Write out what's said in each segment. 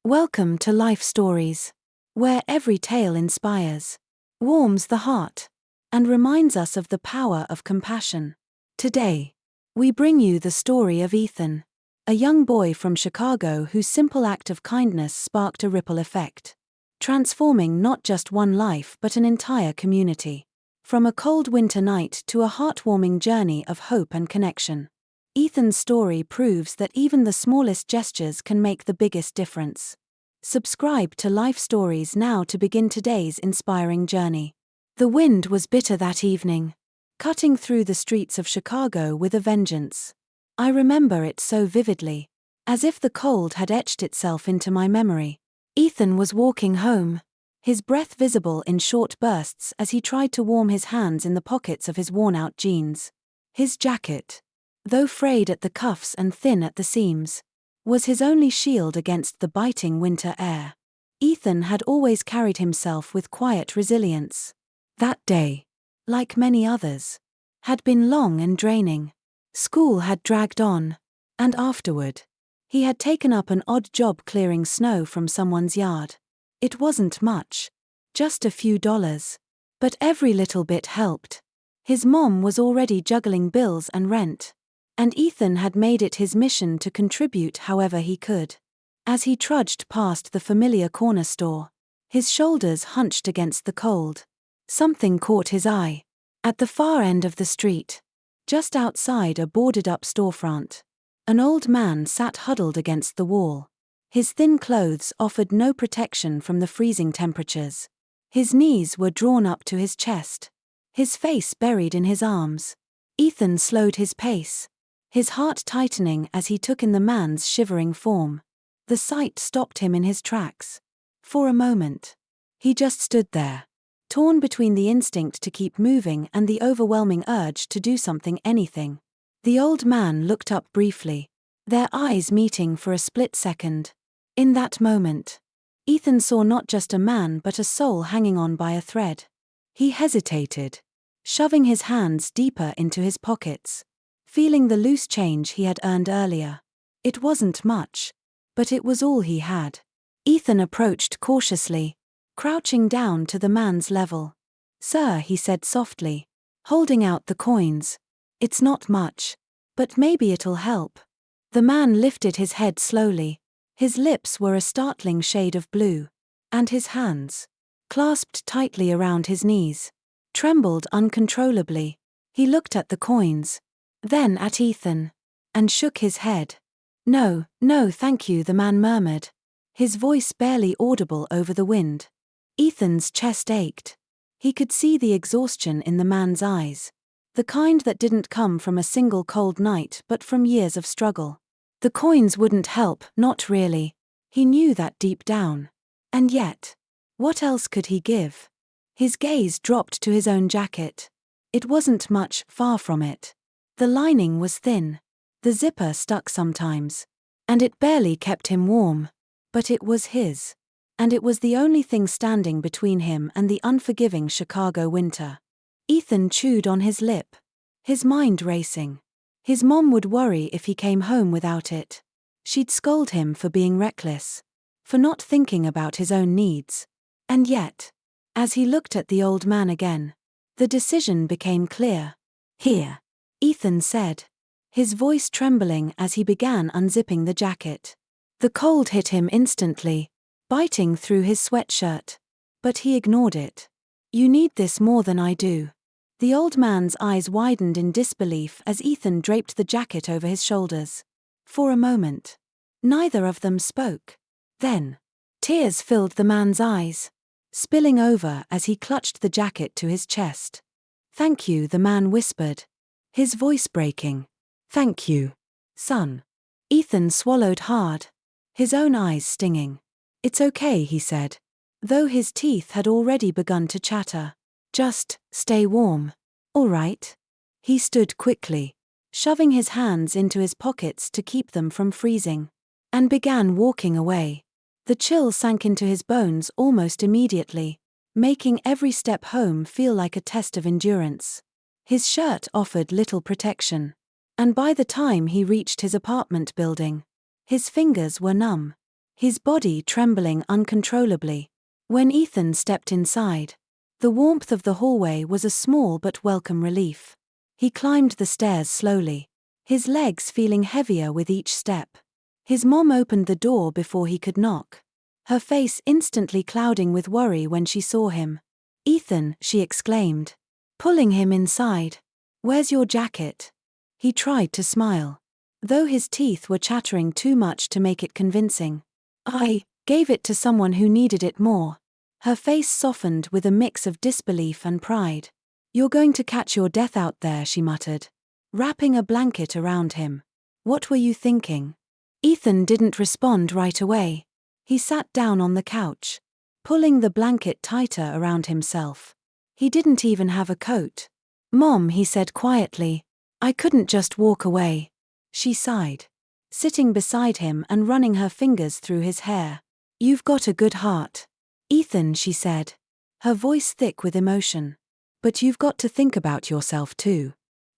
Welcome to Life Stories, where every tale inspires, warms the heart, and reminds us of the power of compassion. Today, we bring you the story of Ethan, a young boy from Chicago whose simple act of kindness sparked a ripple effect, transforming not just one life but an entire community. From a cold winter night to a heartwarming journey of hope and connection, Ethan's story proves that even the smallest gestures can make the biggest difference. Subscribe to Life Stories now to begin today's inspiring journey. The wind was bitter that evening, cutting through the streets of Chicago with a vengeance. I remember it so vividly, as if the cold had etched itself into my memory. Ethan was walking home, his breath visible in short bursts as he tried to warm his hands in the pockets of his worn-out jeans. His jacket, though frayed at the cuffs and thin at the seams, was his only shield against the biting winter air. Ethan had always carried himself with quiet resilience. That day, like many others, had been long and draining. School had dragged on, and afterward, he had taken up an odd job clearing snow from someone's yard. It wasn't much, just a few dollars, but every little bit helped. His mom was already juggling bills and rent, and Ethan had made it his mission to contribute however he could. As he trudged past the familiar corner store, his shoulders hunched against the cold, something caught his eye. At the far end of the street, just outside a boarded-up storefront, an old man sat huddled against the wall. His thin clothes offered no protection from the freezing temperatures. His knees were drawn up to his chest, his face buried in his arms. Ethan slowed his pace, his heart tightening as he took in the man's shivering form. The sight stopped him in his tracks. For a moment, he just stood there, torn between the instinct to keep moving and the overwhelming urge to do anything. The old man looked up briefly, their eyes meeting for a split second. In that moment, Ethan saw not just a man but a soul hanging on by a thread. He hesitated, shoving his hands deeper into his pockets, feeling the loose change he had earned earlier. It wasn't much, but it was all he had. Ethan approached cautiously, crouching down to the man's level. "Sir," he said softly, holding out the coins. "It's not much, but maybe it'll help." The man lifted his head slowly. His lips were a startling shade of blue, and his hands, clasped tightly around his knees, trembled uncontrollably. He looked at the coins, then at Ethan, and shook his head. "No, no, thank you," the man murmured, his voice barely audible over the wind. Ethan's chest ached. He could see the exhaustion in the man's eyes, the kind that didn't come from a single cold night but from years of struggle. The coins wouldn't help, not really. He knew that deep down. And yet, what else could he give? His gaze dropped to his own jacket. It wasn't much, far from it. The lining was thin. The zipper stuck sometimes, and it barely kept him warm. But it was his. And it was the only thing standing between him and the unforgiving Chicago winter. Ethan chewed on his lip, his mind racing. His mom would worry if he came home without it. She'd scold him for being reckless, for not thinking about his own needs. And yet, as he looked at the old man again, the decision became clear. "Here," Ethan said, his voice trembling as he began unzipping the jacket. The cold hit him instantly, biting through his sweatshirt. But he ignored it. "You need this more than I do." The old man's eyes widened in disbelief as Ethan draped the jacket over his shoulders. For a moment, neither of them spoke. Then, tears filled the man's eyes, spilling over as he clutched the jacket to his chest. "Thank you," the man whispered, his voice breaking. "Thank you, son." Ethan swallowed hard, his own eyes stinging. "It's okay," he said, though his teeth had already begun to chatter. "Just stay warm, all right?" He stood quickly, shoving his hands into his pockets to keep them from freezing, and began walking away. The chill sank into his bones almost immediately, making every step home feel like a test of endurance. His shirt offered little protection, and by the time he reached his apartment building, his fingers were numb. his body trembling uncontrollably. When Ethan stepped inside, the warmth of the hallway was a small but welcome relief. He climbed the stairs slowly, his legs feeling heavier with each step. His mom opened the door before he could knock, her face instantly clouding with worry when she saw him. "Ethan," she exclaimed, pulling him inside. "Where's your jacket?" He tried to smile, though his teeth were chattering too much to make it convincing. "I gave it to someone who needed it more." Her face softened with a mix of disbelief and pride. "You're going to catch your death out there," she muttered, wrapping a blanket around him. "What were you thinking?" Ethan didn't respond right away. He sat down on the couch, pulling the blanket tighter around himself. He didn't even have a coat. "Mom," he said quietly, "I couldn't just walk away." She sighed, sitting beside him and running her fingers through his hair. "You've got a good heart, Ethan," she said, her voice thick with emotion. "But you've got to think about yourself too."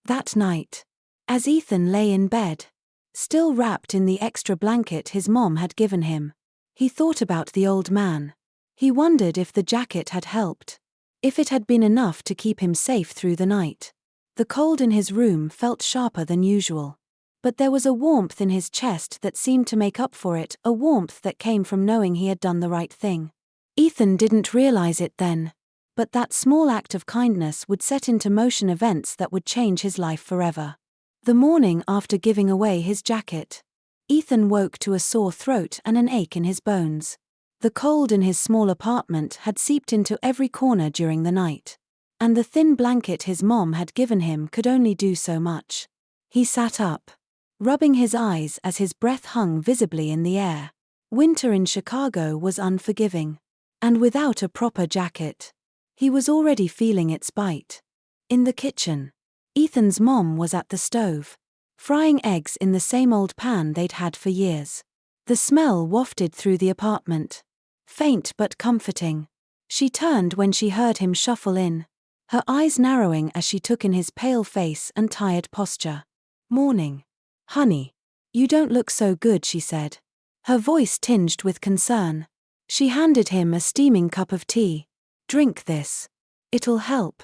That night, as Ethan lay in bed, still wrapped in the extra blanket his mom had given him, he thought about the old man. He wondered if the jacket had helped, if it had been enough to keep him safe through the night. The cold in his room felt sharper than usual, but there was a warmth in his chest that seemed to make up for it, a warmth that came from knowing he had done the right thing. Ethan didn't realize it then, but that small act of kindness would set into motion events that would change his life forever. The morning after giving away his jacket, Ethan woke to a sore throat and an ache in his bones. The cold in his small apartment had seeped into every corner during the night, and the thin blanket his mom had given him could only do so much. He sat up, rubbing his eyes as his breath hung visibly in the air. Winter in Chicago was unforgiving, and without a proper jacket, he was already feeling its bite. In the kitchen, Ethan's mom was at the stove, frying eggs in the same old pan they'd had for years. The smell wafted through the apartment, faint but comforting. She turned when she heard him shuffle in, her eyes narrowing as she took in his pale face and tired posture. "Morning, honey. You don't look so good," she said, her voice tinged with concern. She handed him a steaming cup of tea. "Drink this. It'll help."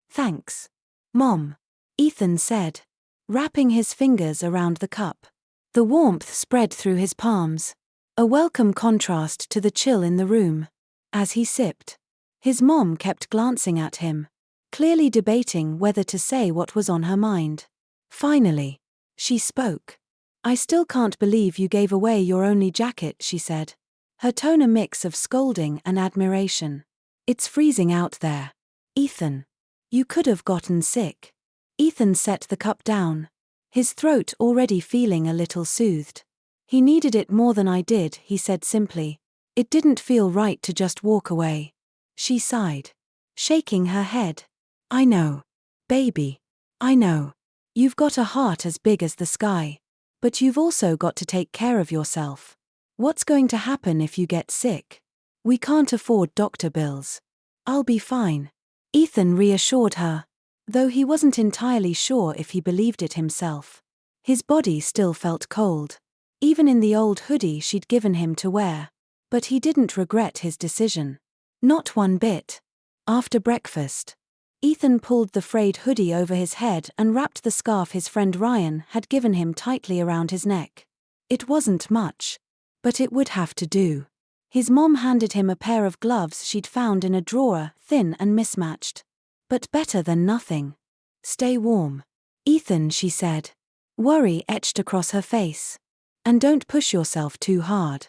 "Thanks, Mom," Ethan said, wrapping his fingers around the cup. The warmth spread through his palms, a welcome contrast to the chill in the room. As he sipped, his mom kept glancing at him, clearly debating whether to say what was on her mind. Finally, she spoke. "I still can't believe you gave away your only jacket," she said, her tone a mix of scolding and admiration. "It's freezing out there, Ethan. You could have gotten sick." Ethan set the cup down, his throat already feeling a little soothed. "He needed it more than I did," he said simply. "It didn't feel right to just walk away." She sighed, shaking her head. "I know, baby. I know. You've got a heart as big as the sky. But you've also got to take care of yourself. What's going to happen if you get sick? We can't afford doctor bills." "I'll be fine," Ethan reassured her, though he wasn't entirely sure if he believed it himself. His body still felt cold, even in the old hoodie she'd given him to wear. But he didn't regret his decision. Not one bit. After breakfast, Ethan pulled the frayed hoodie over his head and wrapped the scarf his friend Ryan had given him tightly around his neck. It wasn't much, but it would have to do. His mom handed him a pair of gloves she'd found in a drawer, thin and mismatched. But better than nothing. "Stay warm, Ethan," she said, worry etched across her face. "And don't push yourself too hard."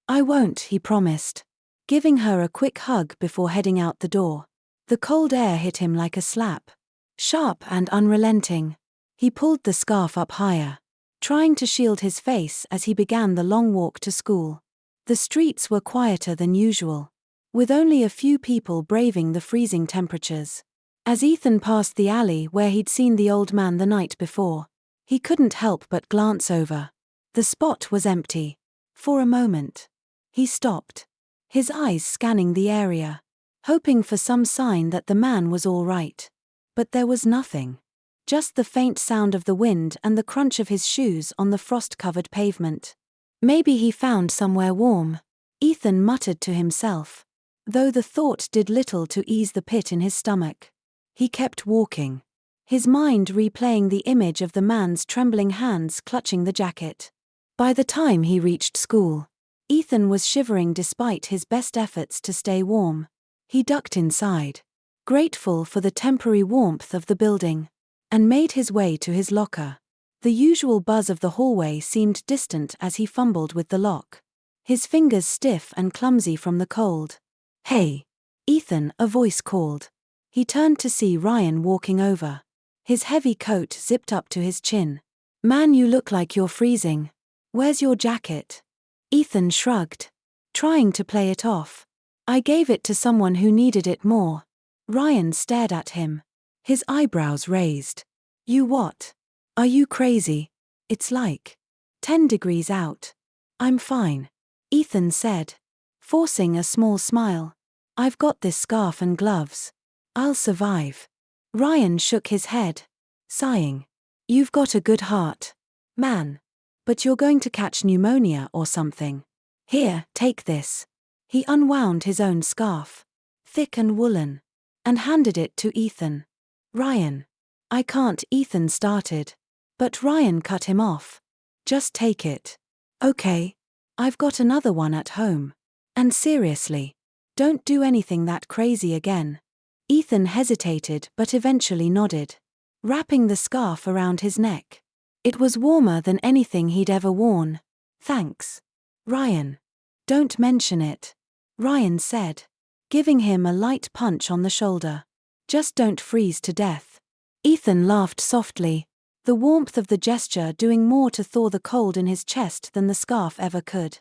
"I won't," he promised, giving her a quick hug before heading out the door. The cold air hit him like a slap, sharp and unrelenting. He pulled the scarf up higher, trying to shield his face as he began the long walk to school. The streets were quieter than usual, with only a few people braving the freezing temperatures. As Ethan passed the alley where he'd seen the old man the night before, he couldn't help but glance over. The spot was empty. For a moment, he stopped, his eyes scanning the area, hoping for some sign that the man was all right. But there was nothing. Just the faint sound of the wind and the crunch of his shoes on the frost-covered pavement. Maybe he found somewhere warm, Ethan muttered to himself, though the thought did little to ease the pit in his stomach. He kept walking, his mind replaying the image of the man's trembling hands clutching the jacket. By the time he reached school, Ethan was shivering despite his best efforts to stay warm. He ducked inside, grateful for the temporary warmth of the building, and made his way to his locker. The usual buzz of the hallway seemed distant as he fumbled with the lock, his fingers stiff and clumsy from the cold. "Hey, Ethan," a voice called. He turned to see Ryan walking over, his heavy coat zipped up to his chin. "Man, you look like you're freezing. Where's your jacket?" Ethan shrugged, trying to play it off. "I gave it to someone who needed it more." Ryan stared at him, his eyebrows raised. "You what? Are you crazy? It's like 10 degrees out." "I'm fine," Ethan said, forcing a small smile. "I've got this scarf and gloves. I'll survive." Ryan shook his head, sighing. "You've got a good heart, man. But you're going to catch pneumonia or something. Here, take this." He unwound his own scarf, thick and woolen, and handed it to Ethan. "Ryan." "I can't," Ethan started, but Ryan cut him off. "Just take it." "Okay. I've got another one at home. And seriously, don't do anything that crazy again." Ethan hesitated but eventually nodded, wrapping the scarf around his neck. It was warmer than anything he'd ever worn. "Thanks, Ryan." "Don't mention it," Ryan said, giving him a light punch on the shoulder. "Just don't freeze to death." Ethan laughed softly, the warmth of the gesture doing more to thaw the cold in his chest than the scarf ever could.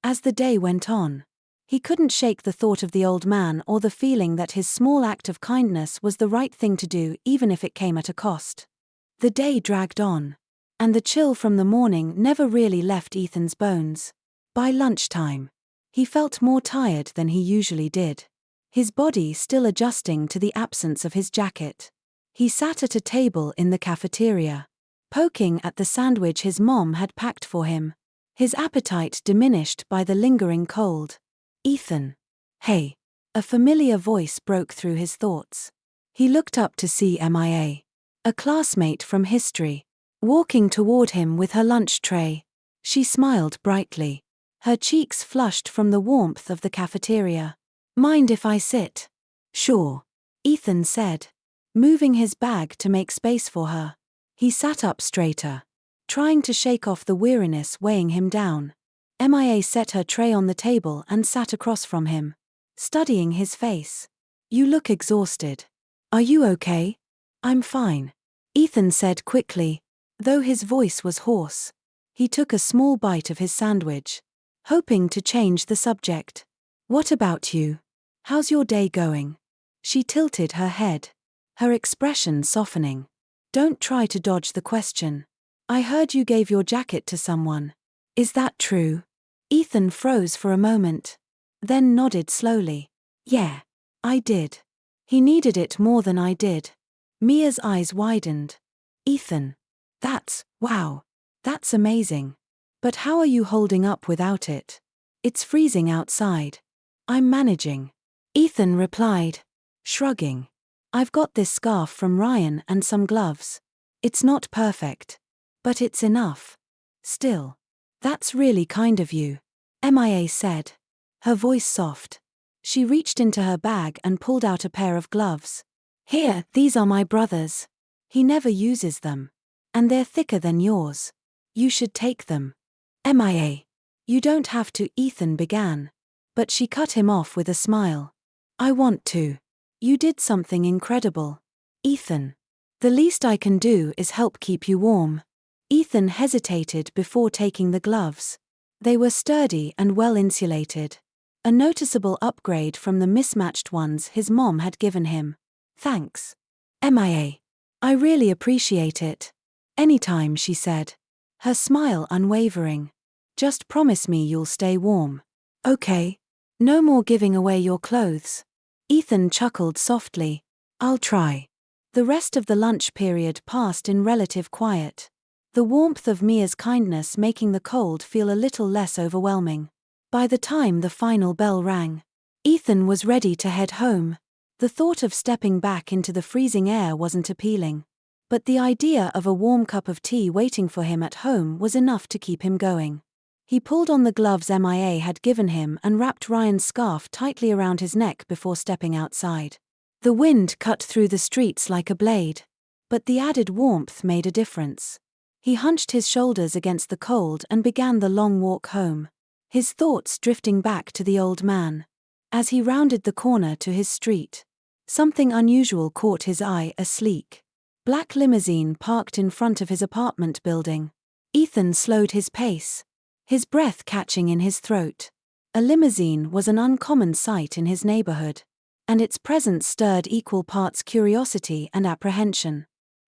As the day went on, he couldn't shake the thought of the old man or the feeling that his small act of kindness was the right thing to do even if it came at a cost. The day dragged on, and the chill from the morning never really left Ethan's bones. By lunchtime, he felt more tired than he usually did, his body still adjusting to the absence of his jacket. He sat at a table in the cafeteria, poking at the sandwich his mom had packed for him, his appetite diminished by the lingering cold. "Ethan." "Hey." A familiar voice broke through his thoughts. He looked up to see Mia, a classmate from history, walking toward him with her lunch tray. She smiled brightly, her cheeks flushed from the warmth of the cafeteria. "Mind if I sit?" "Sure," Ethan said, moving his bag to make space for her. He sat up straighter, trying to shake off the weariness weighing him down. Mia set her tray on the table and sat across from him, studying his face. "You look exhausted. Are you okay?" "I'm fine," Ethan said quickly, though his voice was hoarse. He took a small bite of his sandwich, hoping to change the subject. "What about you? How's your day going?" She tilted her head, her expression softening. "Don't try to dodge the question. I heard you gave your jacket to someone. Is that true?" Ethan froze for a moment, then nodded slowly. "Yeah, I did. He needed it more than I did." Mia's eyes widened. "Ethan. Wow. That's amazing. But how are you holding up without it? It's freezing outside." "I'm managing," Ethan replied, shrugging. "I've got this scarf from Ryan and some gloves. It's not perfect, but it's enough. Still, that's really kind of you," Mia said, her voice soft. She reached into her bag and pulled out a pair of gloves. "Here, these are my brother's. He never uses them. And they're thicker than yours. You should take them." "Mia. You don't have to," Ethan began, but she cut him off with a smile. "I want to. You did something incredible, Ethan. The least I can do is help keep you warm." Ethan hesitated before taking the gloves. They were sturdy and well insulated, a noticeable upgrade from the mismatched ones his mom had given him. "Thanks, Mia. I really appreciate it." "Anytime," she said, her smile unwavering. "Just promise me you'll stay warm. Okay? No more giving away your clothes." Ethan chuckled softly. "I'll try." The rest of the lunch period passed in relative quiet. the warmth of Mia's kindness making the cold feel a little less overwhelming. By the time the final bell rang, Ethan was ready to head home. The thought of stepping back into the freezing air wasn't appealing. But the idea of a warm cup of tea waiting for him at home was enough to keep him going. He pulled on the gloves Mia had given him and wrapped Ryan's scarf tightly around his neck before stepping outside. The wind cut through the streets like a blade, but the added warmth made a difference. He hunched his shoulders against the cold and began the long walk home, his thoughts drifting back to the old man. As he rounded the corner to his street, something unusual caught his eye: a sleek, black limousine parked in front of his apartment building. Ethan slowed his pace, his breath catching in his throat. A limousine was an uncommon sight in his neighborhood, and its presence stirred equal parts curiosity and apprehension.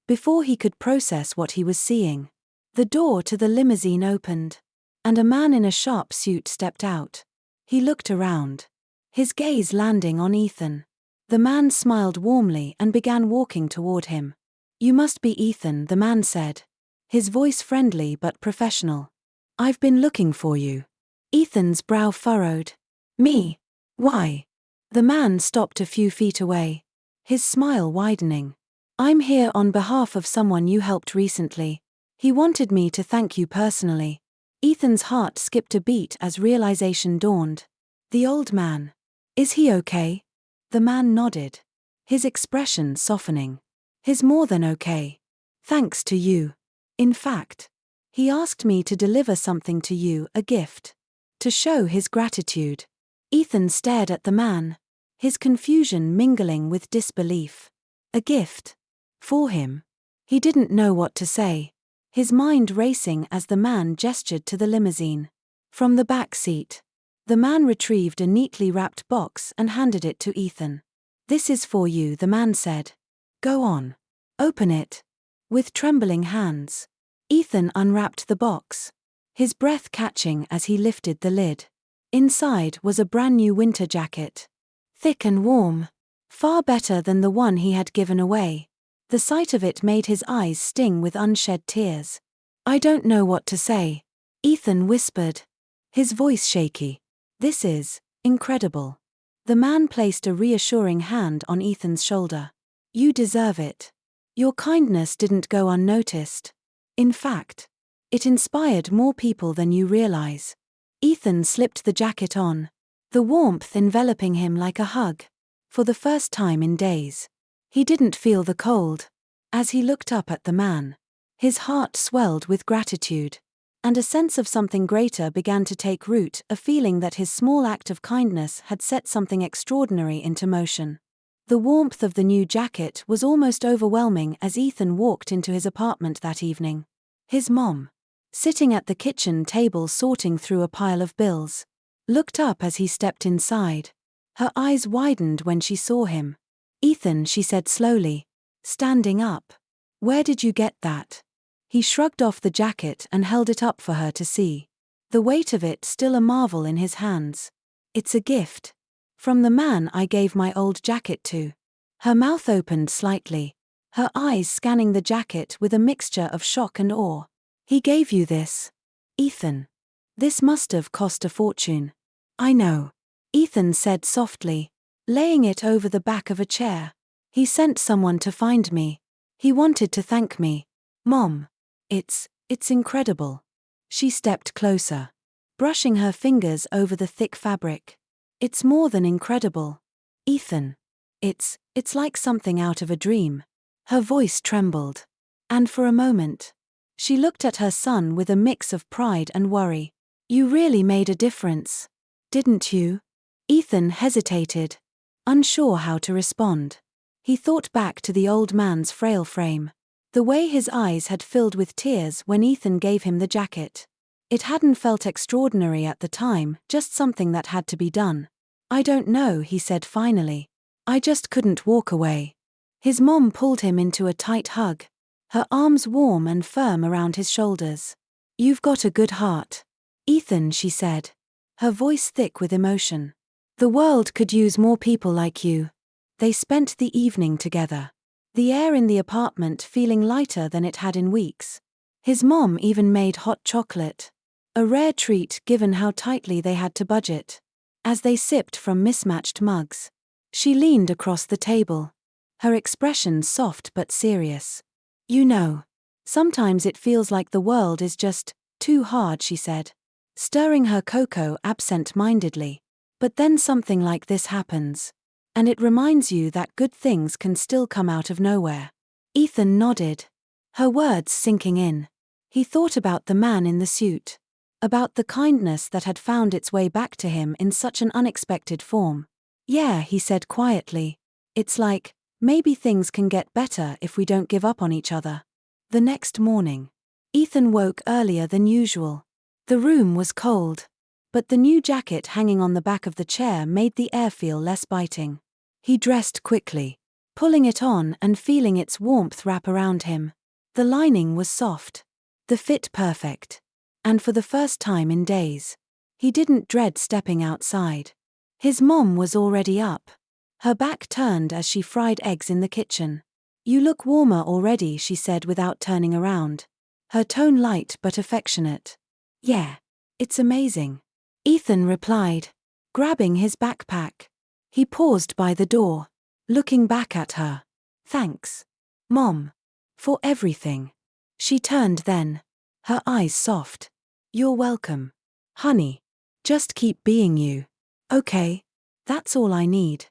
Before he could process what he was seeing, the door to the limousine opened, and a man in a sharp suit stepped out. He looked around, his gaze landing on Ethan. The man smiled warmly and began walking toward him. "You must be Ethan," the man said, his voice friendly but professional. "I've been looking for you." Ethan's brow furrowed. "Me? Why?" The man stopped a few feet away, his smile widening. "I'm here on behalf of someone you helped recently. He wanted me to thank you personally." Ethan's heart skipped a beat as realization dawned. The old man. "Is he okay?" The man nodded, his expression softening. "He's more than okay. Thanks to you. In fact, he asked me to deliver something to you, a gift, to show his gratitude." Ethan stared at the man, his confusion mingling with disbelief. A gift? For him? He didn't know what to say, his mind racing as the man gestured to the limousine. From the back seat, the man retrieved a neatly wrapped box and handed it to Ethan. "This is for you," the man said. "Go on. Open it." With trembling hands, Ethan unwrapped the box, his breath catching as he lifted the lid. Inside was a brand new winter jacket. Thick and warm, far better than the one he had given away. The sight of it made his eyes sting with unshed tears. "I don't know what to say," Ethan whispered, his voice shaky. "This is incredible." The man placed a reassuring hand on Ethan's shoulder. "You deserve it. Your kindness didn't go unnoticed. In fact, it inspired more people than you realize." Ethan slipped the jacket on, the warmth enveloping him like a hug. For the first time in days, he didn't feel the cold. As he looked up at the man, his heart swelled with gratitude, and a sense of something greater began to take root, a feeling that his small act of kindness had set something extraordinary into motion. The warmth of the new jacket was almost overwhelming as Ethan walked into his apartment that evening. His mom, sitting at the kitchen table sorting through a pile of bills, looked up as he stepped inside. Her eyes widened when she saw him. "Ethan," she said slowly, standing up. "Where did you get that?" He shrugged off the jacket and held it up for her to see, the weight of it still a marvel in his hands. "It's a gift. From the man I gave my old jacket to." Her mouth opened slightly, her eyes scanning the jacket with a mixture of shock and awe. "He gave you this? Ethan? This must have cost a fortune." "I know," Ethan said softly, laying it over the back of a chair. "He sent someone to find me. He wanted to thank me. Mom. It's incredible." She stepped closer, brushing her fingers over the thick fabric. "It's more than incredible, Ethan. It's like something out of a dream." Her voice trembled, and for a moment, she looked at her son with a mix of pride and worry. "You really made a difference, didn't you?" Ethan hesitated, unsure how to respond. He thought back to the old man's frail frame, the way his eyes had filled with tears when Ethan gave him the jacket. It hadn't felt extraordinary at the time, just something that had to be done. "I don't know," he said finally. "I just couldn't walk away." His mom pulled him into a tight hug, her arms warm and firm around his shoulders. "You've got a good heart, Ethan," she said, her voice thick with emotion. "The world could use more people like you." They spent the evening together, the air in the apartment feeling lighter than it had in weeks. His mom even made hot chocolate, a rare treat given how tightly they had to budget. As they sipped from mismatched mugs, she leaned across the table, her expression soft but serious. "You know, sometimes it feels like the world is just too hard," she said, stirring her cocoa absent-mindedly. "But then something like this happens, and it reminds you that good things can still come out of nowhere." Ethan nodded, her words sinking in. He thought about the man in the suit, about the kindness that had found its way back to him in such an unexpected form. "Yeah," he said quietly, "it's like, maybe things can get better if we don't give up on each other." The next morning, Ethan woke earlier than usual. The room was cold, but the new jacket hanging on the back of the chair made the air feel less biting. He dressed quickly, pulling it on and feeling its warmth wrap around him. The lining was soft, the fit perfect, and for the first time in days, he didn't dread stepping outside. His mom was already up, her back turned as she fried eggs in the kitchen. "You look warmer already," she said without turning around, her tone light but affectionate. "Yeah, it's amazing," Ethan replied, grabbing his backpack. He paused by the door, looking back at her. "Thanks, Mom, for everything." She turned then, her eyes soft. "You're welcome, honey. Just keep being you. Okay, that's all I need."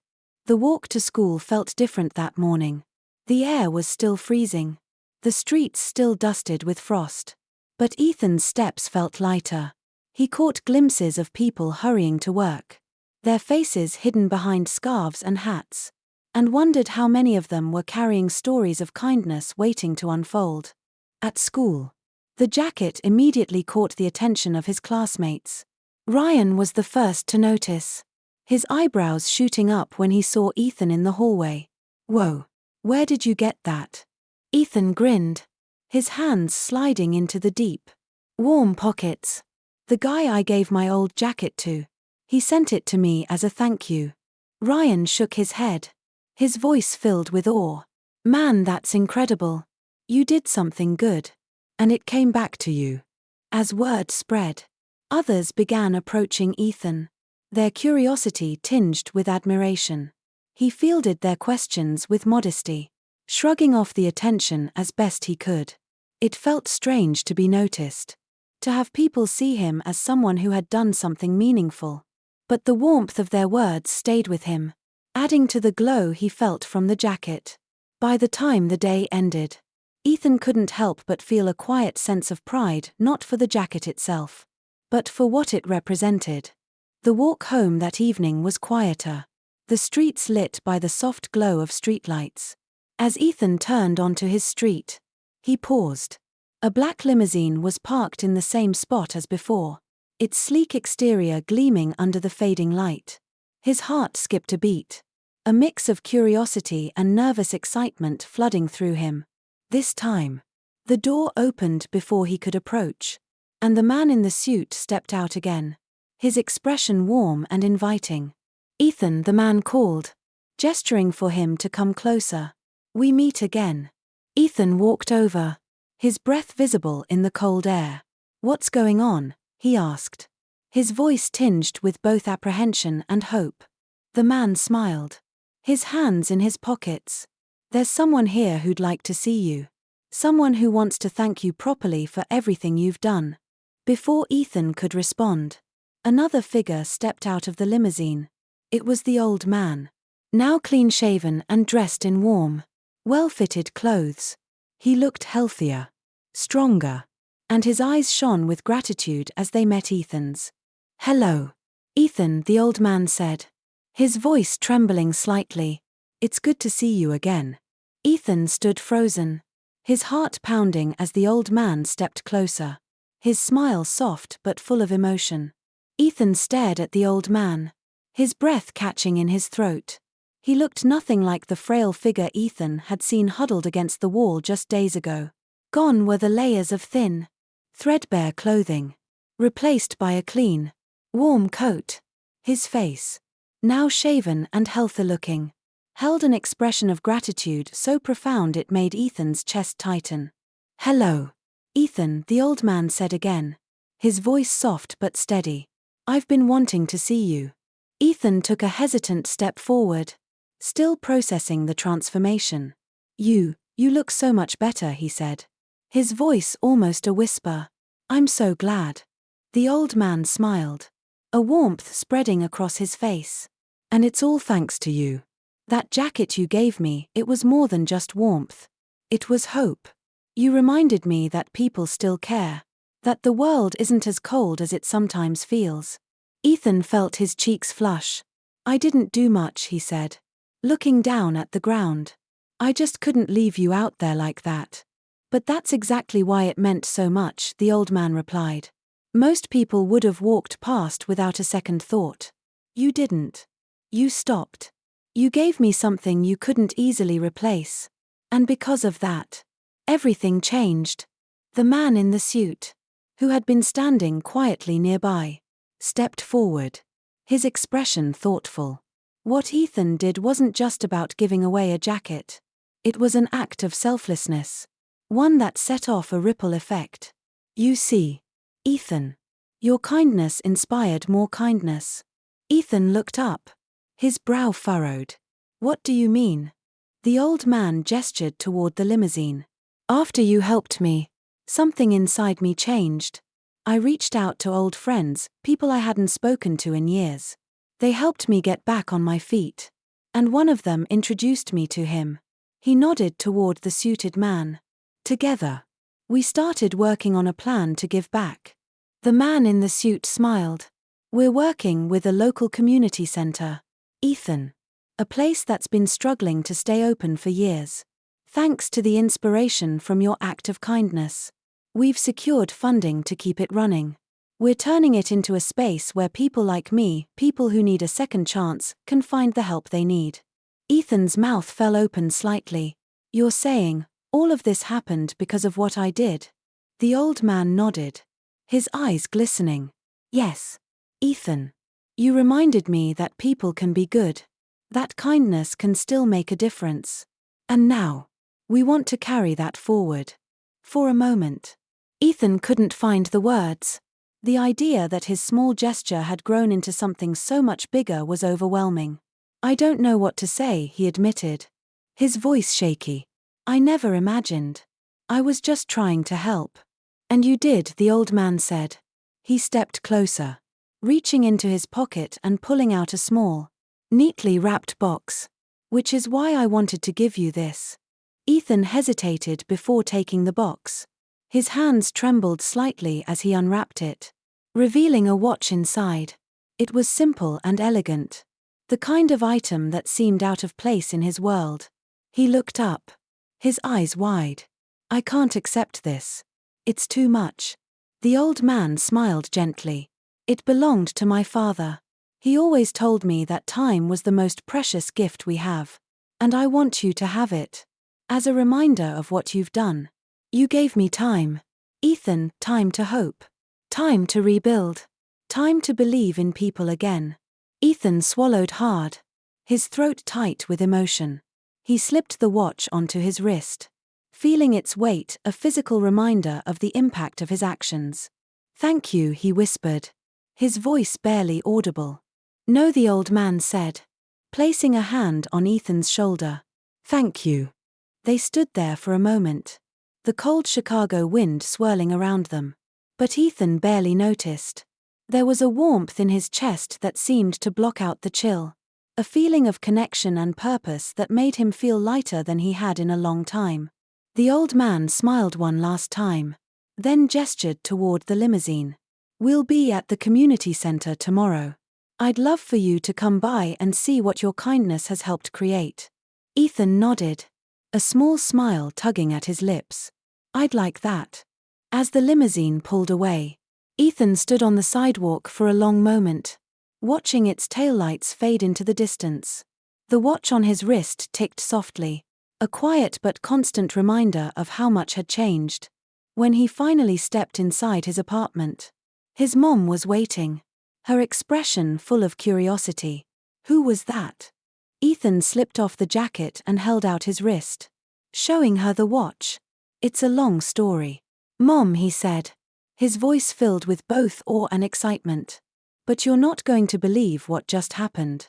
The walk to school felt different that morning. The air was still freezing, the streets still dusted with frost. But Ethan's steps felt lighter. He caught glimpses of people hurrying to work, their faces hidden behind scarves and hats, and wondered how many of them were carrying stories of kindness waiting to unfold. At school, the jacket immediately caught the attention of his classmates. Ryan was the first to notice, his eyebrows shooting up when he saw Ethan in the hallway. "Whoa, where did you get that?" Ethan grinned, his hands sliding into the deep, warm pockets. "The guy I gave my old jacket to. He sent it to me as a thank you." Ryan shook his head, his voice filled with awe. "Man, that's incredible. You did something good, and it came back to you." As word spread, others began approaching Ethan, their curiosity tinged with admiration. He fielded their questions with modesty, shrugging off the attention as best he could. It felt strange to be noticed, to have people see him as someone who had done something meaningful. But the warmth of their words stayed with him, adding to the glow he felt from the jacket. By the time the day ended, Ethan couldn't help but feel a quiet sense of pride, not for the jacket itself, but for what it represented. The walk home that evening was quieter, the streets lit by the soft glow of streetlights. As Ethan turned onto his street, he paused. A black limousine was parked in the same spot as before, its sleek exterior gleaming under the fading light. His heart skipped a beat, a mix of curiosity and nervous excitement flooding through him. This time, the door opened before he could approach, and the man in the suit stepped out again, his expression warm and inviting. "Ethan," the man called, gesturing for him to come closer. "We meet again." Ethan walked over, his breath visible in the cold air. "What's going on?" he asked, his voice tinged with both apprehension and hope. The man smiled, his hands in his pockets. "There's someone here who'd like to see you. Someone who wants to thank you properly for everything you've done." Before Ethan could respond, another figure stepped out of the limousine. It was the old man, now clean-shaven and dressed in warm, well-fitted clothes. He looked healthier, stronger, and his eyes shone with gratitude as they met Ethan's. "Hello, Ethan," the old man said, his voice trembling slightly. "It's good to see you again." Ethan stood frozen, his heart pounding as the old man stepped closer, his smile soft but full of emotion. Ethan stared at the old man, his breath catching in his throat. He looked nothing like the frail figure Ethan had seen huddled against the wall just days ago. Gone were the layers of thin, threadbare clothing, replaced by a clean, warm coat. His face, now shaven and healthy-looking, held an expression of gratitude so profound it made Ethan's chest tighten. "Hello," Ethan, the old man said again. His voice soft but steady. I've been wanting to see you. Ethan took a hesitant step forward, still processing the transformation. You look so much better, he said. His voice almost a whisper. I'm so glad. The old man smiled, a warmth spreading across his face. And it's all thanks to you. That jacket you gave me, it was more than just warmth. It was hope. You reminded me that people still care, that the world isn't as cold as it sometimes feels. Ethan felt his cheeks flush. I didn't do much, he said, looking down at the ground. I just couldn't leave you out there like that. But that's exactly why it meant so much, the old man replied. Most people would have walked past without a second thought. You didn't. You stopped. You gave me something you couldn't easily replace. And because of that, everything changed. The man in the suit, who had been standing quietly nearby, stepped forward, his expression thoughtful. What Ethan did wasn't just about giving away a jacket. It was an act of selflessness, one that set off a ripple effect. You see, Ethan, your kindness inspired more kindness. Ethan looked up, his brow furrowed. What do you mean? The old man gestured toward the limousine. After you helped me, something inside me changed. I reached out to old friends, people I hadn't spoken to in years. They helped me get back on my feet. And one of them introduced me to him. He nodded toward the suited man. Together, we started working on a plan to give back. The man in the suit smiled. We're working with a local community center, Ethan. A place that's been struggling to stay open for years. Thanks to the inspiration from your act of kindness, we've secured funding to keep it running. We're turning it into a space where people like me, people who need a second chance, can find the help they need. Ethan's mouth fell open slightly. You're saying, all of this happened because of what I did? The old man nodded, his eyes glistening. Yes, Ethan. You reminded me that people can be good. That kindness can still make a difference. And now, we want to carry that forward. For a moment, Ethan couldn't find the words. The idea that his small gesture had grown into something so much bigger was overwhelming. I don't know what to say, he admitted, his voice shaky. I never imagined. I was just trying to help. And you did, the old man said. He stepped closer, reaching into his pocket and pulling out a small, neatly wrapped box. Which is why I wanted to give you this. Ethan hesitated before taking the box. His hands trembled slightly as he unwrapped it, revealing a watch inside. It was simple and elegant, the kind of item that seemed out of place in his world. He looked up, his eyes wide. I can't accept this. It's too much. The old man smiled gently. It belonged to my father. He always told me that time was the most precious gift we have. And I want you to have it. As a reminder of what you've done. You gave me time. Ethan, time to hope. Time to rebuild. Time to believe in people again. Ethan swallowed hard, his throat tight with emotion. He slipped the watch onto his wrist, feeling its weight, a physical reminder of the impact of his actions. Thank you, he whispered, his voice barely audible. No, the old man said, placing a hand on Ethan's shoulder. Thank you. They stood there for a moment, the cold Chicago wind swirling around them. But Ethan barely noticed. There was a warmth in his chest that seemed to block out the chill, a feeling of connection and purpose that made him feel lighter than he had in a long time. The old man smiled one last time, then gestured toward the limousine. We'll be at the community center tomorrow. I'd love for you to come by and see what your kindness has helped create. Ethan nodded, a small smile tugging at his lips. I'd like that. As the limousine pulled away, Ethan stood on the sidewalk for a long moment, watching its taillights fade into the distance. The watch on his wrist ticked softly, a quiet but constant reminder of how much had changed. When he finally stepped inside his apartment, his mom was waiting, her expression full of curiosity. Who was that? Ethan slipped off the jacket and held out his wrist, showing her the watch. It's a long story. "Mom," he said, his voice filled with both awe and excitement. "But you're not going to believe what just happened."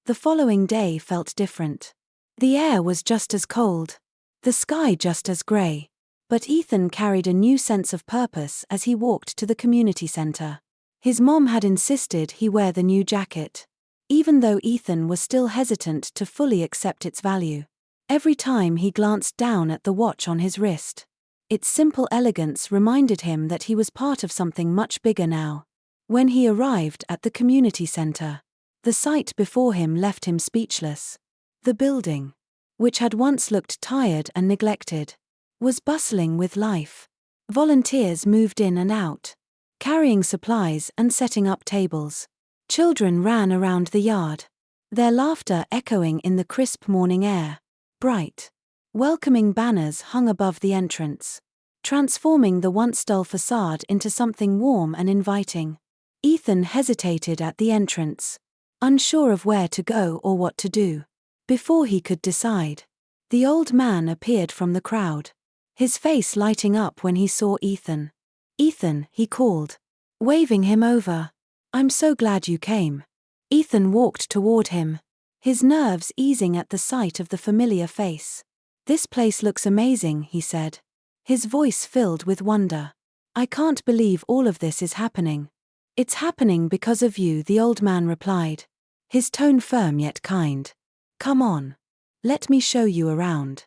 The following day felt different. The air was just as cold, the sky just as grey. But Ethan carried a new sense of purpose as he walked to the community center. His mom had insisted he wear the new jacket, even though Ethan was still hesitant to fully accept its value. Every time he glanced down at the watch on his wrist, its simple elegance reminded him that he was part of something much bigger now. When he arrived at the community center, the sight before him left him speechless. The building, which had once looked tired and neglected, was bustling with life. Volunteers moved in and out, carrying supplies and setting up tables. Children ran around the yard, their laughter echoing in the crisp morning air. Bright, welcoming banners hung above the entrance, transforming the once dull facade into something warm and inviting. Ethan hesitated at the entrance, unsure of where to go or what to do. Before he could decide, the old man appeared from the crowd, his face lighting up when he saw Ethan. "Ethan," he called, waving him over. "I'm so glad you came." Ethan walked toward him, his nerves easing at the sight of the familiar face. "This place looks amazing," he said, his voice filled with wonder. "I can't believe all of this is happening." "It's happening because of you," the old man replied, his tone firm yet kind. "Come on. Let me show you around."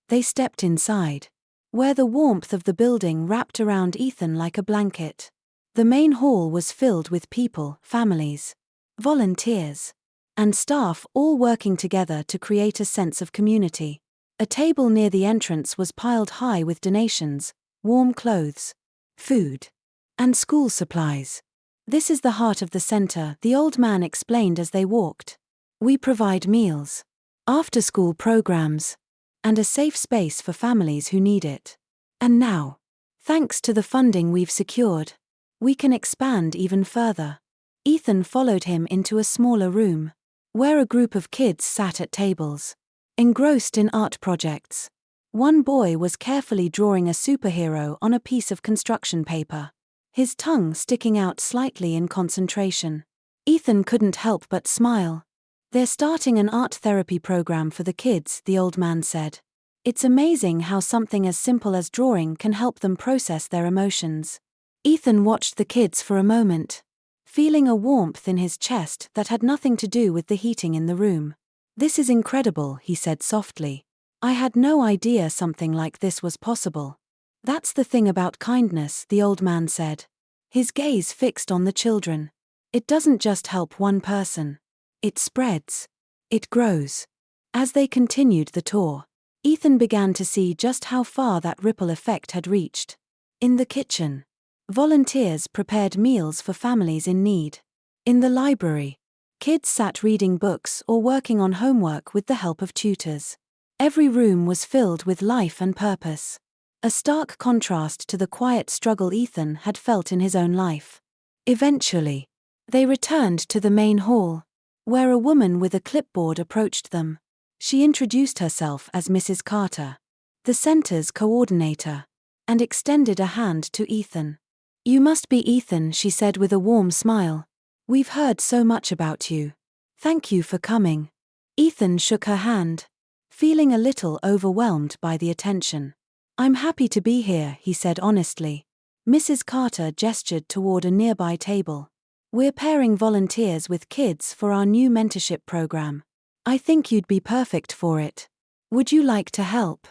They stepped inside, where the warmth of the building wrapped around Ethan like a blanket. The main hall was filled with people, families, volunteers, and staff all working together to create a sense of community. A table near the entrance was piled high with donations, warm clothes, food, and school supplies. "This is the heart of the center," the old man explained as they walked. "We provide meals, after-school programs, and a safe space for families who need it. And now, thanks to the funding we've secured, we can expand even further." Ethan followed him into a smaller room, where a group of kids sat at tables, engrossed in art projects. One boy was carefully drawing a superhero on a piece of construction paper, his tongue sticking out slightly in concentration. Ethan couldn't help but smile. "They're starting an art therapy program for the kids," the old man said. "It's amazing how something as simple as drawing can help them process their emotions." Ethan watched the kids for a moment, feeling a warmth in his chest that had nothing to do with the heating in the room. "This is incredible," he said softly. "I had no idea something like this was possible." "That's the thing about kindness," the old man said, his gaze fixed on the children. "It doesn't just help one person. It spreads. It grows." As they continued the tour, Ethan began to see just how far that ripple effect had reached. In the kitchen, volunteers prepared meals for families in need. In the library, kids sat reading books or working on homework with the help of tutors. Every room was filled with life and purpose, a stark contrast to the quiet struggle Ethan had felt in his own life. Eventually, they returned to the main hall, where a woman with a clipboard approached them. She introduced herself as Mrs. Carter, the center's coordinator, and extended a hand to Ethan. "You must be Ethan," she said with a warm smile. "We've heard so much about you. Thank you for coming." Ethan shook her hand, feeling a little overwhelmed by the attention. "I'm happy to be here," he said honestly. Mrs. Carter gestured toward a nearby table. "We're pairing volunteers with kids for our new mentorship program. I think you'd be perfect for it. Would you like to help?"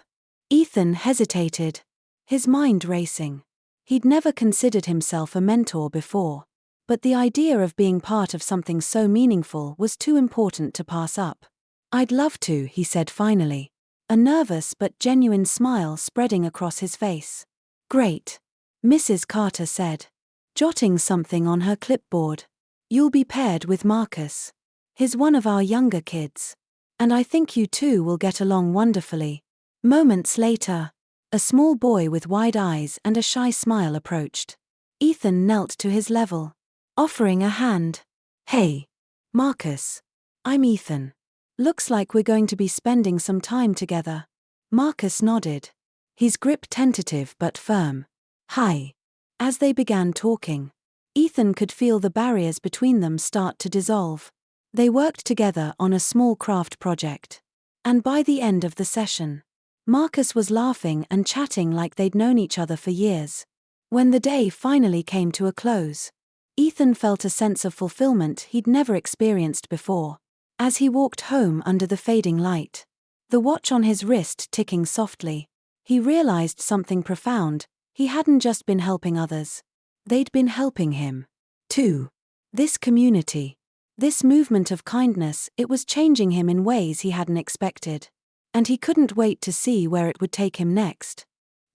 Ethan hesitated, his mind racing. He'd never considered himself a mentor before, but the idea of being part of something so meaningful was too important to pass up. "I'd love to," he said finally, a nervous but genuine smile spreading across his face. "Great," Mrs. Carter said, jotting something on her clipboard. "You'll be paired with Marcus. He's one of our younger kids. And I think you two will get along wonderfully." Moments later, a small boy with wide eyes and a shy smile approached. Ethan knelt to his level, offering a hand. "Hey, Marcus. I'm Ethan. Looks like we're going to be spending some time together." Marcus nodded, his grip tentative but firm. Hi. As they began talking, Ethan could feel the barriers between them start to dissolve. They worked together on a small craft project. And by the end of the session, Marcus was laughing and chatting like they'd known each other for years. When the day finally came to a close, Ethan felt a sense of fulfillment he'd never experienced before. As he walked home under the fading light, the watch on his wrist ticking softly, he realized something profound. He hadn't just been helping others. They'd been helping him, too. This community, this movement of kindness, it was changing him in ways he hadn't expected. And he couldn't wait to see where it would take him next.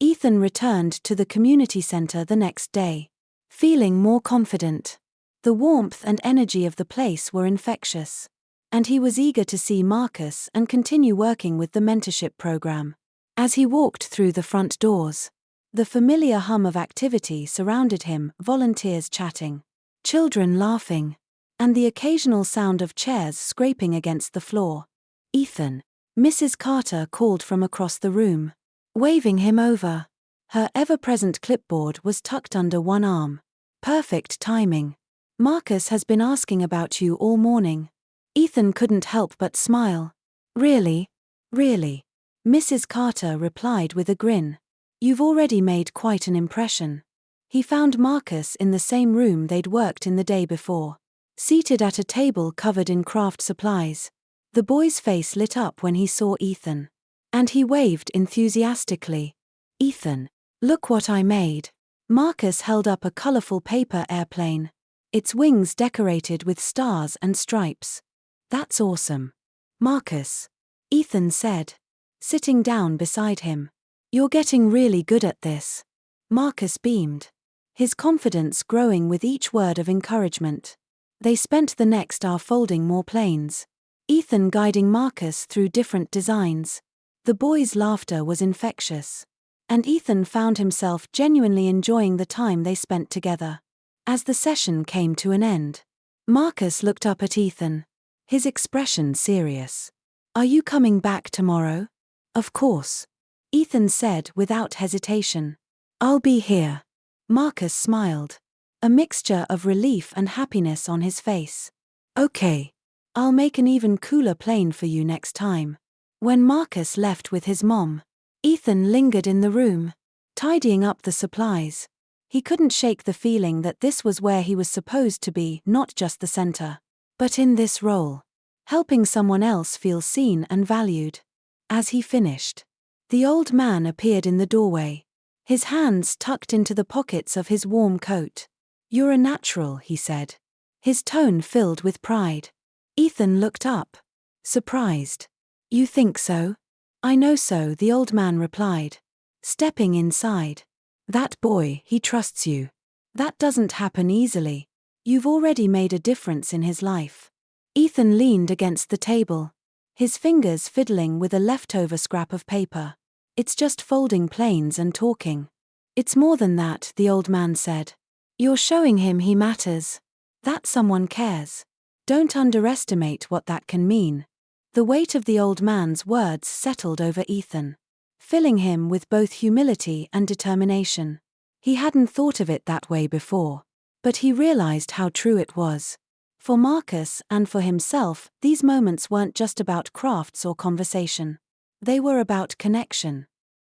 Ethan returned to the community center the next day, feeling more confident. The warmth and energy of the place were infectious. And he was eager to see Marcus and continue working with the mentorship program. As he walked through the front doors, the familiar hum of activity surrounded him, volunteers chatting, children laughing, and the occasional sound of chairs scraping against the floor. Ethan, Mrs. Carter called from across the room, waving him over. Her ever-present clipboard was tucked under one arm. Perfect timing. Marcus has been asking about you all morning. Ethan couldn't help but smile. Really? Really? Mrs. Carter replied with a grin. You've already made quite an impression. He found Marcus in the same room they'd worked in the day before, seated at a table covered in craft supplies. The boy's face lit up when he saw Ethan. And he waved enthusiastically. Ethan, look what I made. Marcus held up a colorful paper airplane, its wings decorated with stars and stripes. That's awesome. Marcus, Ethan said, sitting down beside him. You're getting really good at this. Marcus beamed, his confidence growing with each word of encouragement. They spent the next hour folding more planes, Ethan guiding Marcus through different designs. The boys' laughter was infectious, and Ethan found himself genuinely enjoying the time they spent together. As the session came to an end, Marcus looked up at Ethan, his expression serious. Are you coming back tomorrow? Of course, Ethan said without hesitation. I'll be here. Marcus smiled, a mixture of relief and happiness on his face. Okay. I'll make an even cooler plane for you next time. When Marcus left with his mom, Ethan lingered in the room, tidying up the supplies. He couldn't shake the feeling that this was where he was supposed to be, not just the center, but in this role, helping someone else feel seen and valued. As he finished, the old man appeared in the doorway, his hands tucked into the pockets of his warm coat. You're a natural, he said, his tone filled with pride. Ethan looked up, surprised. You think so? I know so, the old man replied, stepping inside. That boy, he trusts you. That doesn't happen easily. You've already made a difference in his life. Ethan leaned against the table, his fingers fiddling with a leftover scrap of paper. It's just folding planes and talking. It's more than that, the old man said. You're showing him he matters. That someone cares. Don't underestimate what that can mean. The weight of the old man's words settled over Ethan, filling him with both humility and determination. He hadn't thought of it that way before, but he realized how true it was. For Marcus and for himself, these moments weren't just about crafts or conversation. They were about connection.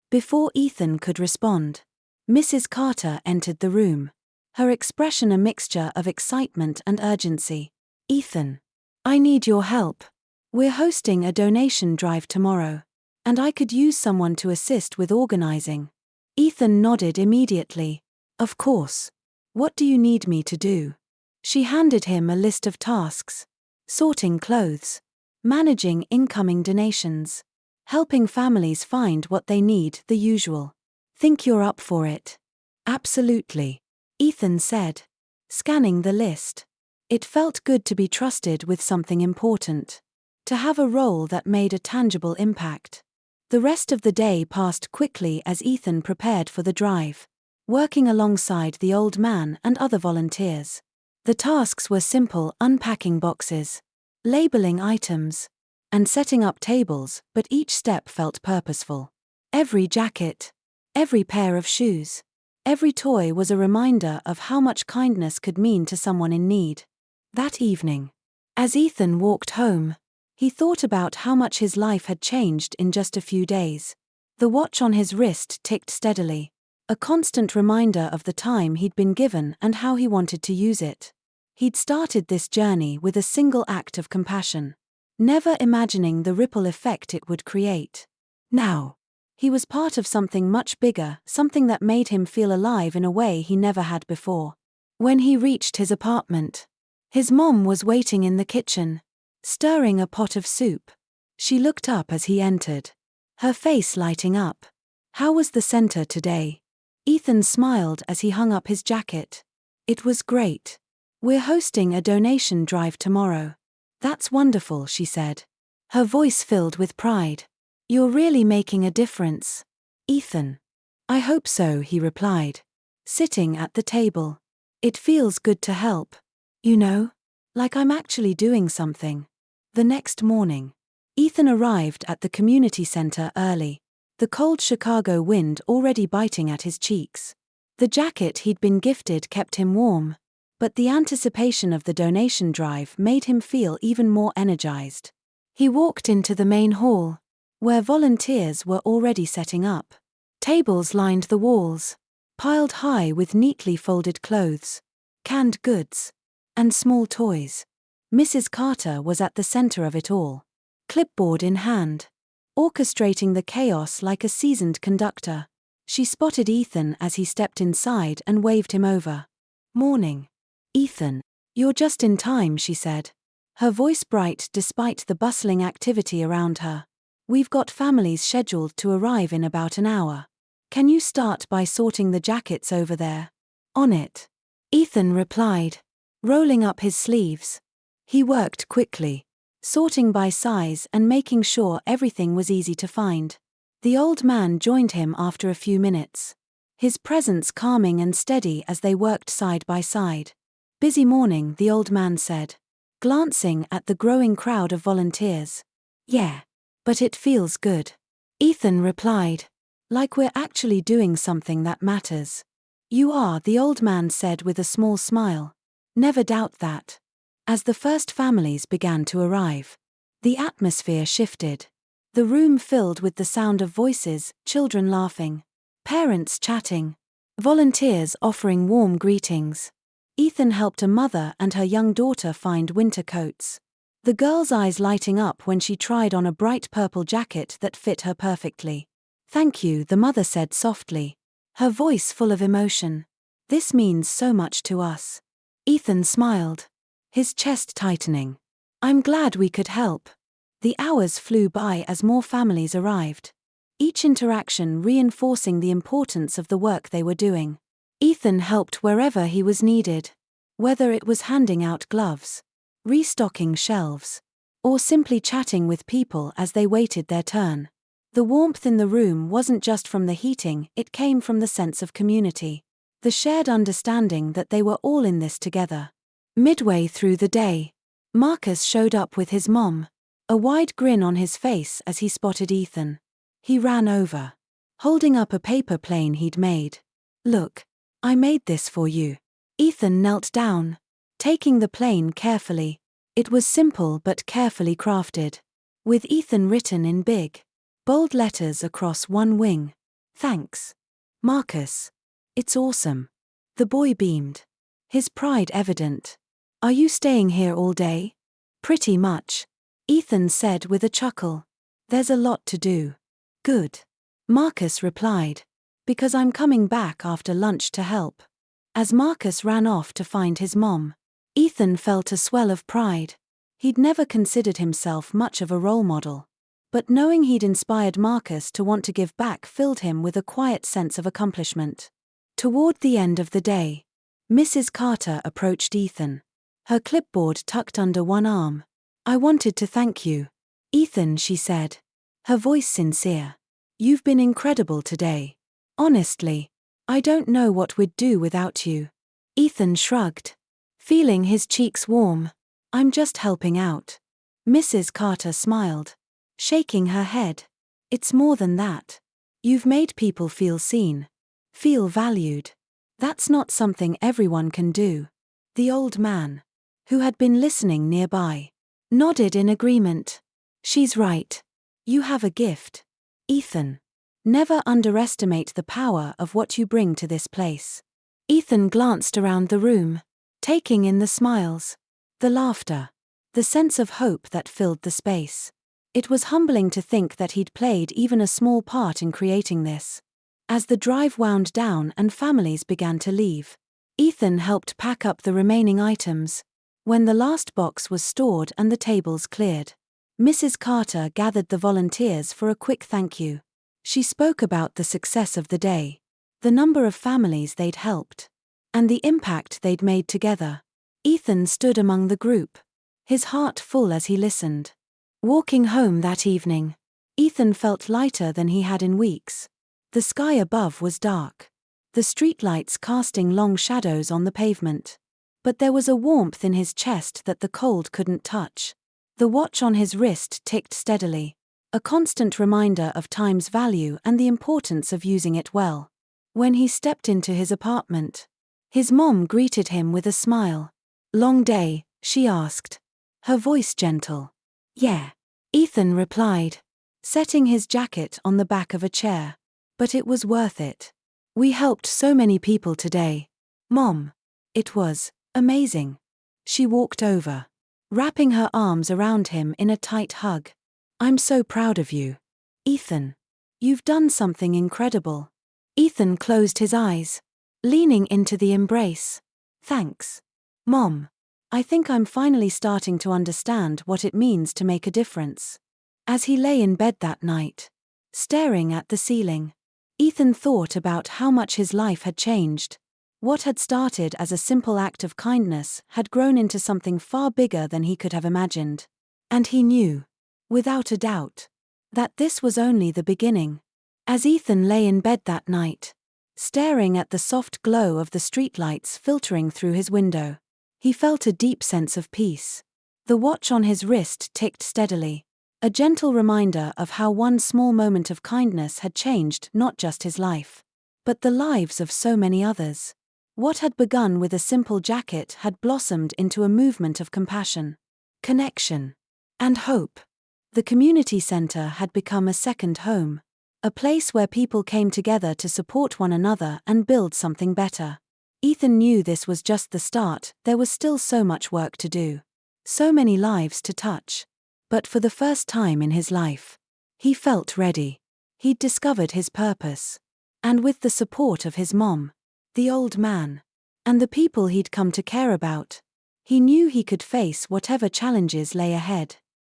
Before Ethan could respond, Mrs. Carter entered the room, her expression a mixture of excitement and urgency. Ethan, I need your help. We're hosting a donation drive tomorrow, and I could use someone to assist with organizing. Ethan nodded immediately. Of course. What do you need me to do? She handed him a list of tasks: sorting clothes, managing incoming donations, helping families find what they need, the usual. Think you're up for it? Absolutely, Ethan said, scanning the list. It felt good to be trusted with something important, to have a role that made a tangible impact. The rest of the day passed quickly as Ethan prepared for the drive, working alongside the old man and other volunteers. The tasks were simple: unpacking boxes, labeling items, and setting up tables, but each step felt purposeful. Every jacket, every pair of shoes, Every toy was a reminder of how much kindness could mean to someone in need. That evening, as Ethan walked home, he thought about how much his life had changed in just a few days. The watch on his wrist ticked steadily, a constant reminder of the time he'd been given and how he wanted to use it. He'd started this journey with a single act of compassion, never imagining the ripple effect it would create. Now, he was part of something much bigger, something that made him feel alive in a way he never had before. When he reached his apartment, his mom was waiting in the kitchen, stirring a pot of soup. She looked up as he entered, her face lighting up. "How was the center today?" Ethan smiled as he hung up his jacket. "It was great. We're hosting a donation drive tomorrow." "That's wonderful," she said, her voice filled with pride. "You're really making a difference, Ethan." "I hope so," he replied, sitting at the table. "It feels good to help. You know, like I'm actually doing something." The next morning, Ethan arrived at the community center early, the cold Chicago wind already biting at his cheeks. The jacket he'd been gifted kept him warm, but the anticipation of the donation drive made him feel even more energized. He walked into the main hall, where volunteers were already setting up. Tables lined the walls, piled high with neatly folded clothes, canned goods, and small toys. Mrs. Carter was at the center of it all, clipboard in hand, orchestrating the chaos like a seasoned conductor. She spotted Ethan as he stepped inside and waved him over. "Morning, Ethan. You're just in time," she said, her voice bright despite the bustling activity around her. "We've got families scheduled to arrive in about an hour. Can you start by sorting the jackets over there?" "On it," Ethan replied, rolling up his sleeves. He worked quickly, sorting by size and making sure everything was easy to find. The old man joined him after a few minutes, his presence calming and steady as they worked side by side. "Busy morning," the old man said, glancing at the growing crowd of volunteers. "Yeah, but it feels good," Ethan replied, "like we're actually doing something that matters." "You are," the old man said with a small smile. "Never doubt that." As the first families began to arrive, the atmosphere shifted. The room filled with the sound of voices, children laughing, parents chatting, volunteers offering warm greetings. Ethan helped a mother and her young daughter find winter coats, the girl's eyes lighting up when she tried on a bright purple jacket that fit her perfectly. "Thank you," the mother said softly, her voice full of emotion. "This means so much to us." Ethan smiled, his chest tightening. "I'm glad we could help." The hours flew by as more families arrived, each interaction reinforcing the importance of the work they were doing. Ethan helped wherever he was needed, whether it was handing out gloves, restocking shelves, or simply chatting with people as they waited their turn. The warmth in the room wasn't just from the heating, it came from the sense of community, the shared understanding that they were all in this together. Midway through the day, Marcus showed up with his mom, a wide grin on his face as he spotted Ethan. He ran over, holding up a paper plane he'd made. "Look, I made this for you." Ethan knelt down, taking the plane carefully. It was simple but carefully crafted, with Ethan written in big, bold letters across one wing. "Thanks, Marcus. It's awesome." The boy beamed, his pride evident. "Are you staying here all day?" "Pretty much," Ethan said with a chuckle. "There's a lot to do." "Good," Marcus replied, "because I'm coming back after lunch to help." As Marcus ran off to find his mom, Ethan felt a swell of pride. He'd never considered himself much of a role model, but knowing he'd inspired Marcus to want to give back filled him with a quiet sense of accomplishment. Toward the end of the day, Mrs. Carter approached Ethan, her clipboard tucked under one arm. "I wanted to thank you, Ethan," she said, her voice sincere. "You've been incredible today. Honestly, I don't know what we'd do without you." Ethan shrugged, feeling his cheeks warm. "I'm just helping out." Mrs. Carter smiled, shaking her head. "It's more than that. You've made people feel seen. Feel valued. That's not something everyone can do. The old man, who had been listening nearby, nodded in agreement. She's right. You have a gift, Ethan. Never underestimate the power of what you bring to this place. Ethan glanced around the room, taking in the smiles, the laughter, the sense of hope that filled the space. It was humbling to think that he'd played even a small part in creating this. As the drive wound down and families began to leave, Ethan helped pack up the remaining items. When the last box was stored and the tables cleared, Mrs. Carter gathered the volunteers for a quick thank you. She spoke about the success of the day, the number of families they'd helped, and the impact they'd made together. Ethan stood among the group, his heart full as he listened. Walking home that evening, Ethan felt lighter than he had in weeks. The sky above was dark, the streetlights casting long shadows on the pavement. But there was a warmth in his chest that the cold couldn't touch. The watch on his wrist ticked steadily, a constant reminder of time's value and the importance of using it well. When he stepped into his apartment, his mom greeted him with a smile. "Long day?" she asked, her voice gentle. "Yeah," Ethan replied, setting his jacket on the back of a chair. "But it was worth it. We helped so many people today, Mom. It was amazing." She walked over, wrapping her arms around him in a tight hug. "I'm so proud of you, Ethan. You've done something incredible." Ethan closed his eyes, leaning into the embrace. "Thanks, Mom. I think I'm finally starting to understand what it means to make a difference." As he lay in bed that night, staring at the ceiling, Ethan thought about how much his life had changed. What had started as a simple act of kindness had grown into something far bigger than he could have imagined. And he knew, without a doubt, that this was only the beginning. As Ethan lay in bed that night, staring at the soft glow of the streetlights filtering through his window, he felt a deep sense of peace. The watch on his wrist ticked steadily, a gentle reminder of how one small moment of kindness had changed not just his life, but the lives of so many others. What had begun with a simple jacket had blossomed into a movement of compassion, connection, and hope. The community center had become a second home, a place where people came together to support one another and build something better. Ethan knew this was just the start. There was still so much work to do, so many lives to touch. But for the first time in his life, he felt ready. He'd discovered his purpose. And with the support of his mom, the old man, and the people he'd come to care about, he knew he could face whatever challenges lay ahead.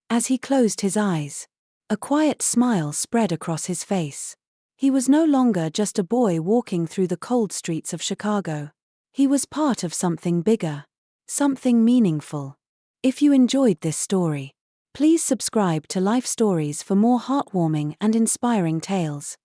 As he closed his eyes, a quiet smile spread across his face. He was no longer just a boy walking through the cold streets of Chicago. He was part of something bigger, something meaningful. If you enjoyed this story, please subscribe to Life Stories for more heartwarming and inspiring tales.